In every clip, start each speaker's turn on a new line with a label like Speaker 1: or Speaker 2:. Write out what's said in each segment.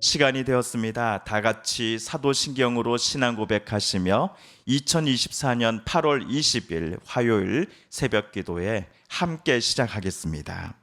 Speaker 1: 시간이 되었습니다. 다 같이 사도신경으로 신앙 고백하시며 2024년 8월 20일 화요일 새벽 기도에 함께 시작하겠습니다.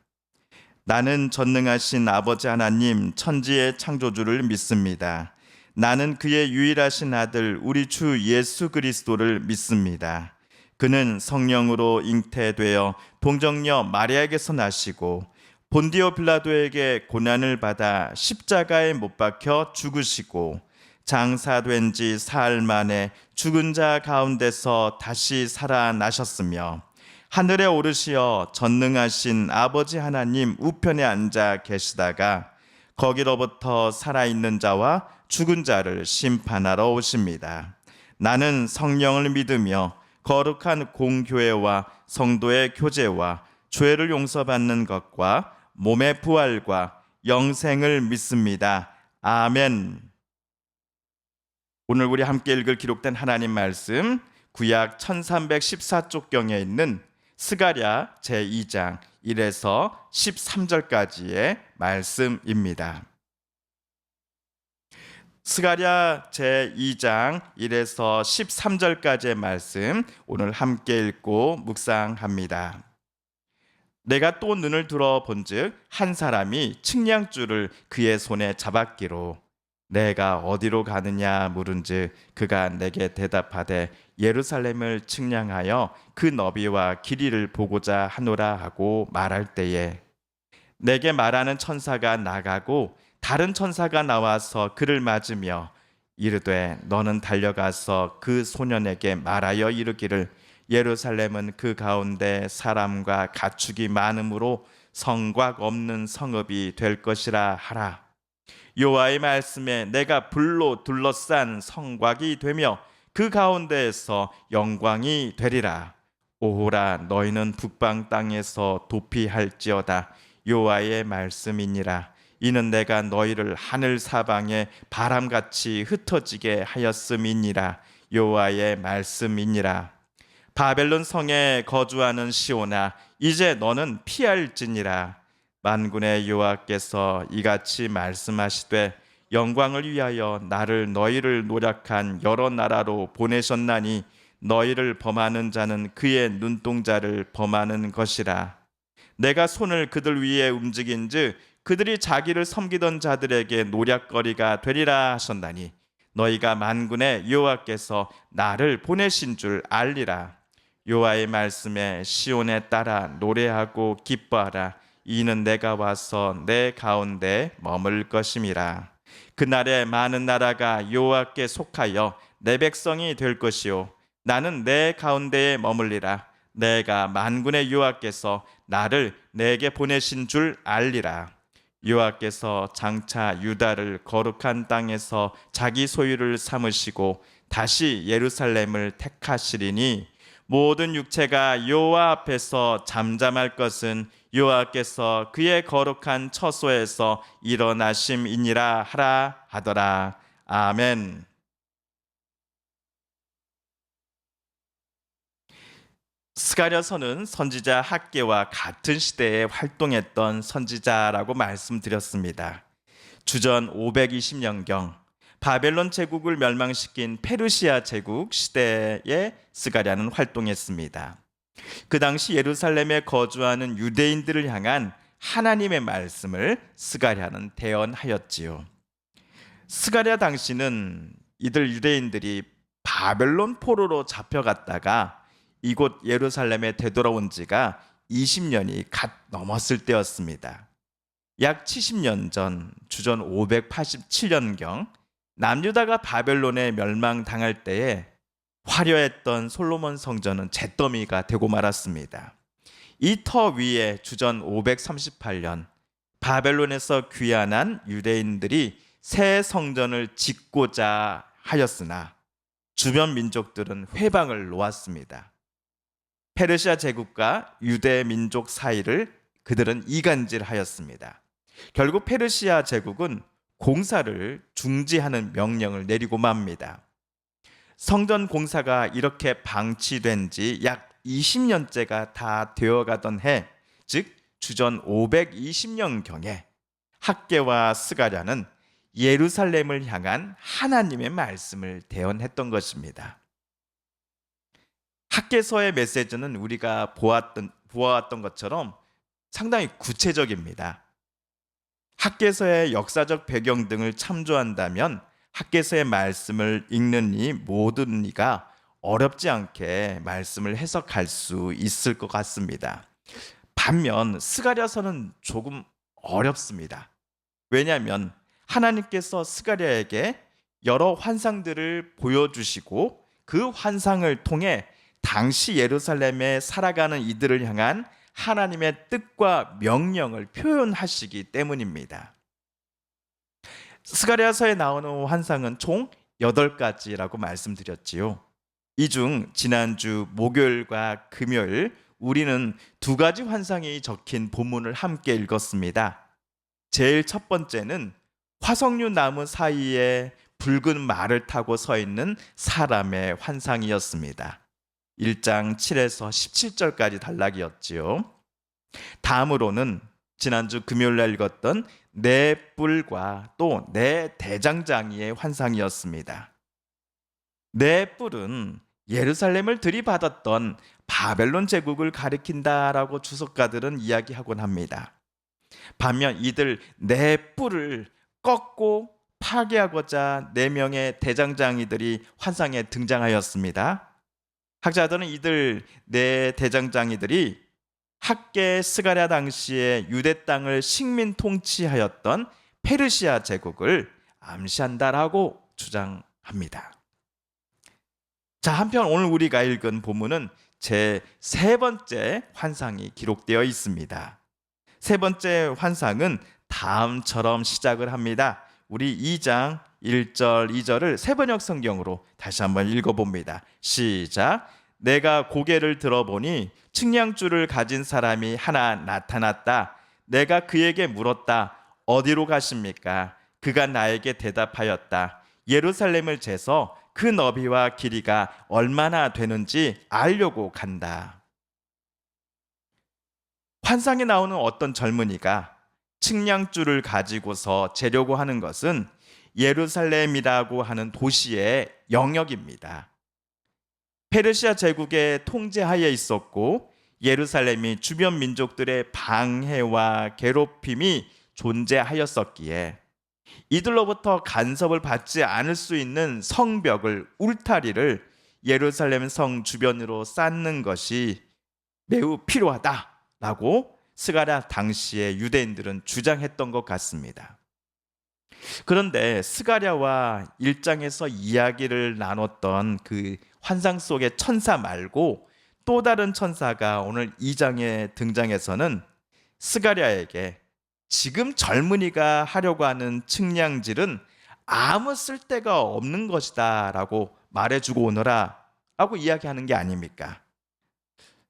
Speaker 1: 나는 전능하신 아버지 하나님 천지의 창조주를 믿습니다. 나는 그의 유일하신 아들 우리 주 예수 그리스도를 믿습니다. 그는 성령으로 잉태되어 동정녀 마리아에게서 나시고 본디오 빌라도에게 고난을 받아 십자가에 못 박혀 죽으시고 장사된 지 사흘 만에 죽은 자 가운데서 다시 살아나셨으며 하늘에 오르시어 전능하신 아버지 하나님 우편에 앉아 계시다가 거기로부터 살아있는 자와 죽은 자를 심판하러 오십니다. 나는 성령을 믿으며 거룩한 공교회와 성도의 교제와 죄를 용서받는 것과 몸의 부활과 영생을 믿습니다. 아멘. 오늘 우리 함께 읽을 기록된 하나님 말씀 구약 1314쪽경에 있는 스가랴 제2장 1에서 13절까지의 말씀입니다. 스가랴 제2장 1에서 13절까지의 말씀 오늘 함께 읽고 묵상합니다. 내가 또 눈을 들어 본즉 한 사람이 측량줄을 그의 손에 잡았기로 내가 어디로 가느냐 물은즉 그가 내게 대답하되 예루살렘을 측량하여 그 너비와 길이를 보고자 하노라 하고 말할 때에 내게 말하는 천사가 나가고 다른 천사가 나와서 그를 맞으며 이르되 너는 달려가서 그 소년에게 말하여 이르기를 예루살렘은 그 가운데 사람과 가축이 많으므로 성곽 없는 성읍이 될 것이라 하라. 여호와의 말씀에 내가 불로 둘러싼 성곽이 되며 그 가운데에서 영광이 되리라. 오호라 너희는 북방 땅에서 도피할지어다. 여호와의 말씀이니라. 이는 내가 너희를 하늘 사방에 바람같이 흩어지게 하였음이니라. 여호와의 말씀이니라. 바벨론 성에 거주하는 시온아 이제 너는 피할지니라. 만군의 여호와께서 이같이 말씀하시되 영광을 위하여 나를 너희를 노력한 여러 나라로 보내셨나니 너희를 범하는 자는 그의 눈동자를 범하는 것이라. 내가 손을 그들 위에 움직인즉 그들이 자기를 섬기던 자들에게 노략거리가 되리라 하셨나니 너희가 만군의 여호와께서 나를 보내신 줄 알리라. 여호와의 말씀에 시온에 따라 노래하고 기뻐하라. 이는 내가 와서 내 가운데 머물 것임이라. 그날에 많은 나라가 여호와께 속하여 내 백성이 될 것이요 나는 내 가운데에 머물리라. 내가 만군의 여호와께서 나를 내게 보내신 줄 알리라. 여호와께서 장차 유다를 거룩한 땅에서 자기 소유를 삼으시고 다시 예루살렘을 택하시리니 모든 육체가 여호와 앞에서 잠잠할 것은 여호와께서 그의 거룩한 처소에서 일어나심이니라 하라 하더라. 아멘. 스가랴서는 선지자 학개와 같은 시대에 활동했던 선지자라고 말씀드렸습니다. 주전 520년경 바벨론 제국을 멸망시킨 페르시아 제국 시대에 스가랴는 활동했습니다. 그 당시 예루살렘에 거주하는 유대인들을 향한 하나님의 말씀을 스가랴는 대언하였지요. 스가랴 당시는 이들 유대인들이 바벨론 포로로 잡혀갔다가 이곳 예루살렘에 되돌아온 지가 20년이 갓 넘었을 때였습니다. 약 70년 전 주전 587년경 남유다가 바벨론에 멸망당할 때에 화려했던 솔로몬 성전은 잿더미가 되고 말았습니다. 이 터 위에 주전 538년 바벨론에서 귀환한 유대인들이 새 성전을 짓고자 하였으나 주변 민족들은 회방을 놓았습니다. 페르시아 제국과 유대 민족 사이를 그들은 이간질하였습니다. 결국 페르시아 제국은 공사를 중지하는 명령을 내리고 맙니다. 성전 공사가 이렇게 방치된 지 약 20년째가 다 되어가던 해, 즉 주전 520년경에 학개와 스가랴는 예루살렘을 향한 하나님의 말씀을 대언했던 것입니다. 학개서의 메시지는 우리가 보아왔던 것처럼 상당히 구체적입니다. 학개서의 역사적 배경 등을 참조한다면 학개서의 말씀을 읽는 이 모든 이가 어렵지 않게 말씀을 해석할 수 있을 것 같습니다. 반면 스가랴서는 조금 어렵습니다. 왜냐하면 하나님께서 스가랴에게 여러 환상들을 보여주시고 그 환상을 통해 당시 예루살렘에 살아가는 이들을 향한 하나님의 뜻과 명령을 표현하시기 때문입니다. 스가랴서에 나오는 환상은 총 8가지라고 말씀드렸지요. 이 중 지난주 목요일과 금요일 우리는 2가지 환상이 적힌 본문을 함께 읽었습니다. 제일 첫 번째는 화석류 나무 사이에 붉은 말을 타고 서 있는 사람의 환상이었습니다. 1장 7에서 17절까지 단락이었지요. 다음으로는 지난주 금요일날 읽었던 네 뿔과 또 네 대장장이의 환상이었습니다. 네 뿔은 예루살렘을 들이받았던 바벨론 제국을 가리킨다라고 주석가들은 이야기하곤 합니다. 반면 이들 네 뿔을 꺾고 파괴하고자 4명의 대장장이들이 환상에 등장하였습니다. 학자들은 이들 네 대장장이들이 학개 스가랴 당시에 유대 땅을 식민 통치하였던 페르시아 제국을 암시한다라고 주장합니다. 자, 한편 오늘 우리가 읽은 본문은 제 3번째 환상이 기록되어 있습니다. 3번째 환상은 다음처럼 시작을 합니다. 우리 2장 1절 2절을 세번역 성경으로 다시 한번 읽어봅니다. 시작. 내가 고개를 들어보니 측량줄을 가진 사람이 하나 나타났다. 내가 그에게 물었다. 어디로 가십니까? 그가 나에게 대답하였다. 예루살렘을 재서 그 너비와 길이가 얼마나 되는지 알려고 간다. 환상에 나오는 어떤 젊은이가 측량줄을 가지고서 재려고 하는 것은 예루살렘이라고 하는 도시의 영역입니다. 페르시아 제국의 통제하에 있었고 예루살렘이 주변 민족들의 방해와 괴롭힘이 존재하였었기에 이들로부터 간섭을 받지 않을 수 있는 성벽을, 울타리를 예루살렘 성 주변으로 쌓는 것이 매우 필요하다라고 스가랴 당시의 유대인들은 주장했던 것 같습니다. 그런데 스가랴와 1장에서 이야기를 나눴던 그 환상 속의 천사 말고 또 다른 천사가 오늘 2장에 등장해서는 스가랴에게 지금 젊은이가 하려고 하는 측량질은 아무 쓸데가 없는 것이다 라고 말해주고 오너라 라고 이야기하는 게 아닙니까?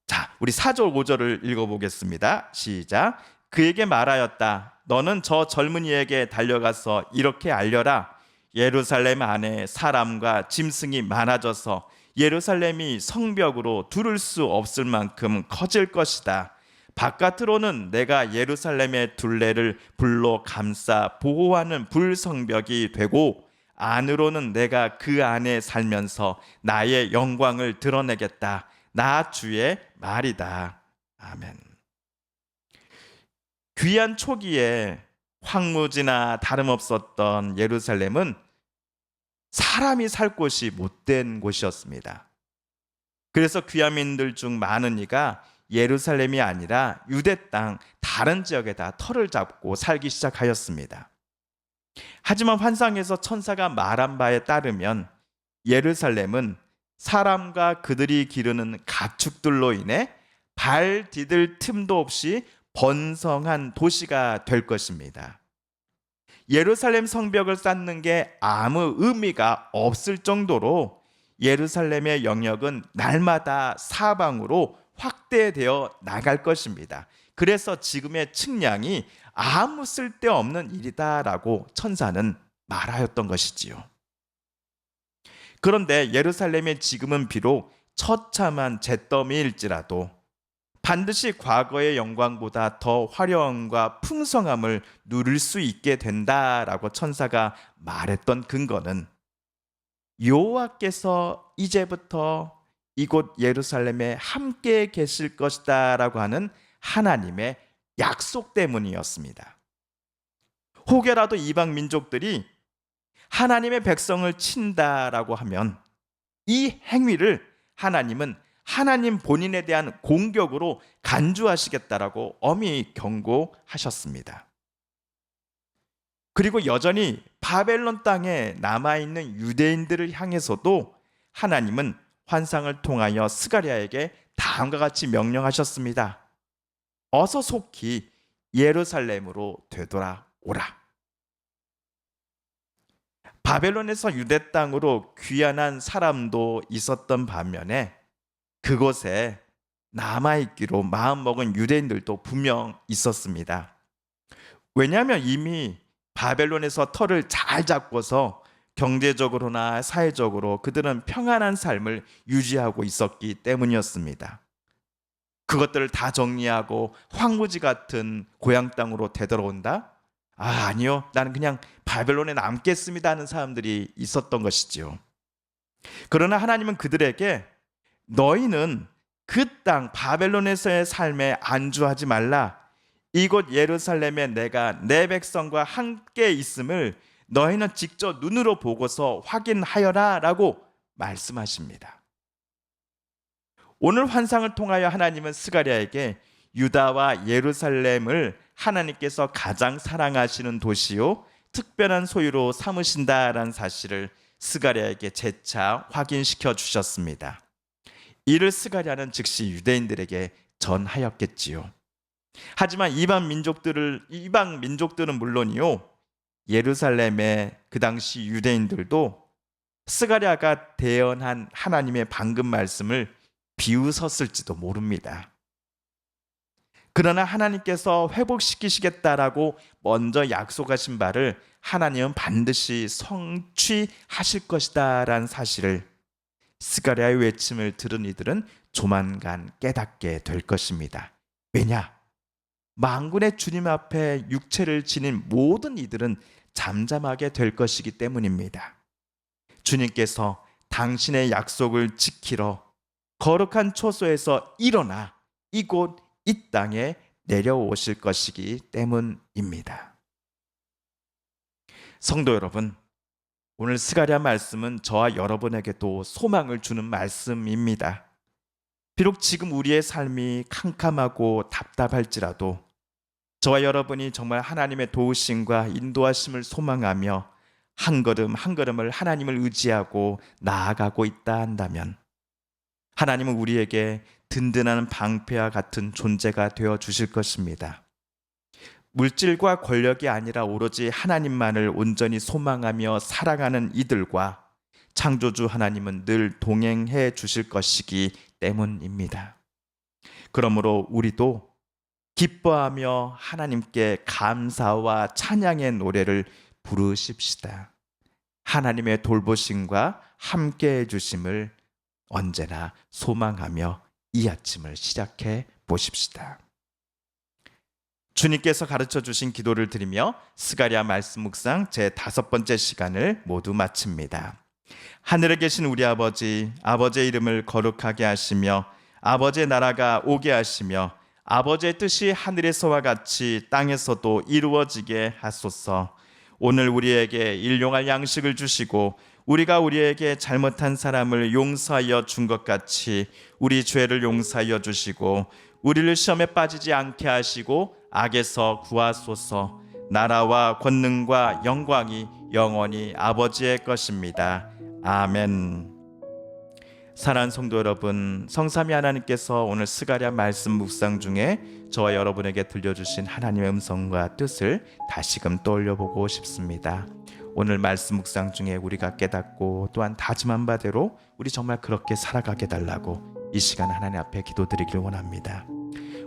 Speaker 1: 자, 우리 4절 5절을 읽어보겠습니다. 시작. 그에게 말하였다. 너는 저 젊은이에게 달려가서 이렇게 알려라. 예루살렘 안에 사람과 짐승이 많아져서 예루살렘이 성벽으로 두를 수 없을 만큼 커질 것이다. 바깥으로는 내가 예루살렘의 둘레를 불로 감싸 보호하는 불성벽이 되고 안으로는 내가 그 안에 살면서 나의 영광을 드러내겠다. 나 주의 말이다. 아멘. 귀한 초기에 황무지나 다름없었던 예루살렘은 사람이 살 곳이 못된 곳이었습니다. 그래서 귀화민들 중 많은 이가 예루살렘이 아니라 유대 땅 다른 지역에다 터를 잡고 살기 시작하였습니다. 하지만 환상에서 천사가 말한 바에 따르면 예루살렘은 사람과 그들이 기르는 가축들로 인해 발 디딜 틈도 없이 번성한 도시가 될 것입니다. 예루살렘 성벽을 쌓는 게 아무 의미가 없을 정도로 예루살렘의 영역은 날마다 사방으로 확대되어 나갈 것입니다. 그래서 지금의 측량이 아무 쓸데없는 일이다라고 천사는 말하였던 것이지요. 그런데 예루살렘의 지금은 비록 처참한 잿더미일지라도 반드시 과거의 영광보다 더 화려함과 풍성함을 누릴 수 있게 된다라고 천사가 말했던 근거는 여호와께서 이제부터 이곳 예루살렘에 함께 계실 것이다라고 하는 하나님의 약속 때문이었습니다. 혹여라도 이방 민족들이 하나님의 백성을 친다라고 하면 이 행위를 하나님은 하나님 본인에 대한 공격으로 간주하시겠다라고 엄히 경고하셨습니다. 그리고 여전히 바벨론 땅에 남아있는 유대인들을 향해서도 하나님은 환상을 통하여 스가랴에게 다음과 같이 명령하셨습니다. 어서 속히 예루살렘으로 되돌아오라. 바벨론에서 유대 땅으로 귀환한 사람도 있었던 반면에 그곳에 남아있기로 마음먹은 유대인들도 분명 있었습니다. 왜냐하면 이미 바벨론에서 터를 잘 잡고서 경제적으로나 사회적으로 그들은 평안한 삶을 유지하고 있었기 때문이었습니다. 그것들을 다 정리하고 황무지 같은 고향 땅으로 되돌아온다? 아니요, 나는 그냥 바벨론에 남겠습니다 하는 사람들이 있었던 것이지요. 그러나 하나님은 그들에게 너희는 그 땅 바벨론에서의 삶에 안주하지 말라. 이곳 예루살렘에 내가 내 백성과 함께 있음을 너희는 직접 눈으로 보고서 확인하여라 라고 말씀하십니다. 오늘 환상을 통하여 하나님은 스가랴에게 유다와 예루살렘을 하나님께서 가장 사랑하시는 도시요 특별한 소유로 삼으신다라는 사실을 스가랴에게 재차 확인시켜 주셨습니다. 이를 스가랴는 즉시 유대인들에게 전하였겠지요. 하지만 이방 민족들은 물론이요, 예루살렘의 그 당시 유대인들도 스가랴가 대언한 하나님의 방금 말씀을 비웃었을지도 모릅니다. 그러나 하나님께서 회복시키시겠다라고 먼저 약속하신 바를 하나님은 반드시 성취하실 것이다라는 사실을 스가랴의 외침을 들은 이들은 조만간 깨닫게 될 것입니다. 왜냐? 만군의 주님 앞에 육체를 지닌 모든 이들은 잠잠하게 될 것이기 때문입니다. 주님께서 당신의 약속을 지키러 거룩한 초소에서 일어나 이곳 이 땅에 내려오실 것이기 때문입니다. 성도 여러분, 오늘 스가랴 말씀은 저와 여러분에게도 소망을 주는 말씀입니다. 비록 지금 우리의 삶이 캄캄하고 답답할지라도 저와 여러분이 정말 하나님의 도우심과 인도하심을 소망하며 한 걸음 한 걸음을 하나님을 의지하고 나아가고 있다 한다면 하나님은 우리에게 든든한 방패와 같은 존재가 되어 주실 것입니다. 물질과 권력이 아니라 오로지 하나님만을 온전히 소망하며 사랑하는 이들과 창조주 하나님은 늘 동행해 주실 것이기 때문입니다. 그러므로 우리도 기뻐하며 하나님께 감사와 찬양의 노래를 부르십시다. 하나님의 돌보심과 함께해 주심을 언제나 소망하며 이 아침을 시작해 보십시다. 주님께서 가르쳐 주신 기도를 드리며 스가랴 말씀 묵상 제 5번째 시간을 모두 마칩니다. 하늘에 계신 우리 아버지, 아버지의 이름을 거룩하게 하시며 아버지의 나라가 오게 하시며 아버지의 뜻이 하늘에서와 같이 땅에서도 이루어지게 하소서. 오늘 우리에게 일용할 양식을 주시고 우리가 우리에게 잘못한 사람을 용서하여 준 것 같이 우리 죄를 용서하여 주시고 우리를 시험에 빠지지 않게 하시고 악에서 구하소서. 나라와 권능과 영광이 영원히 아버지의 것입니다. 아멘. 사랑하는 성도 여러분, 성삼위 하나님께서 오늘 스가랴 말씀 묵상 중에 저와 여러분에게 들려주신 하나님의 음성과 뜻을 다시금 떠올려보고 싶습니다. 오늘 말씀 묵상 중에 우리가 깨닫고 또한 다짐한 바대로 우리 정말 그렇게 살아가게 달라고 이 시간 하나님 앞에 기도드리길 원합니다.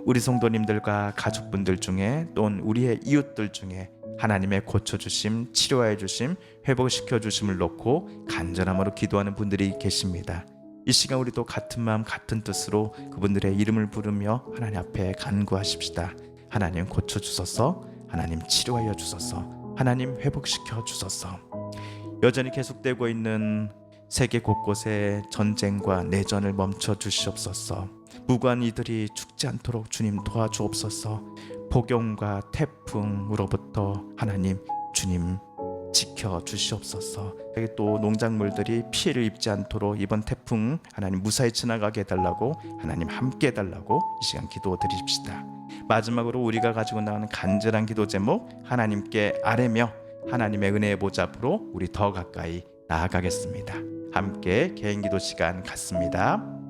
Speaker 1: 우리 성도님들과 가족분들 중에 또는 우리의 이웃들 중에 하나님의 고쳐주심, 치료해 주심, 회복시켜 주심을 놓고 간절함으로 기도하는 분들이 계십니다. 이 이 시간 우리도 같은 마음 같은 뜻으로 그분들의 이름을 부르며 하나님 앞에 간구하십시다. 하나님 고쳐주소서, 하나님 치료하여 주소서, 하나님 회복시켜 주소서. 여전히 계속되고 있는 세계 곳곳의 전쟁과 내전을 멈춰 주시옵소서. 무고한 이들이 죽지 않도록 주님 도와주옵소서. 폭염과 태풍으로부터 하나님 주님 지켜 주시옵소서. 또 농작물들이 피해를 입지 않도록 이번 태풍 하나님 무사히 지나가게 해달라고, 하나님 함께 해달라고 이 시간 기도 드립시다. 마지막으로 우리가 가지고 나오는 간절한 기도 제목, 하나님께 아뢰며 하나님의 은혜의 보좌 앞으로 우리 더 가까이 나아가겠습니다. 함께 개인 기도 시간 갖습니다.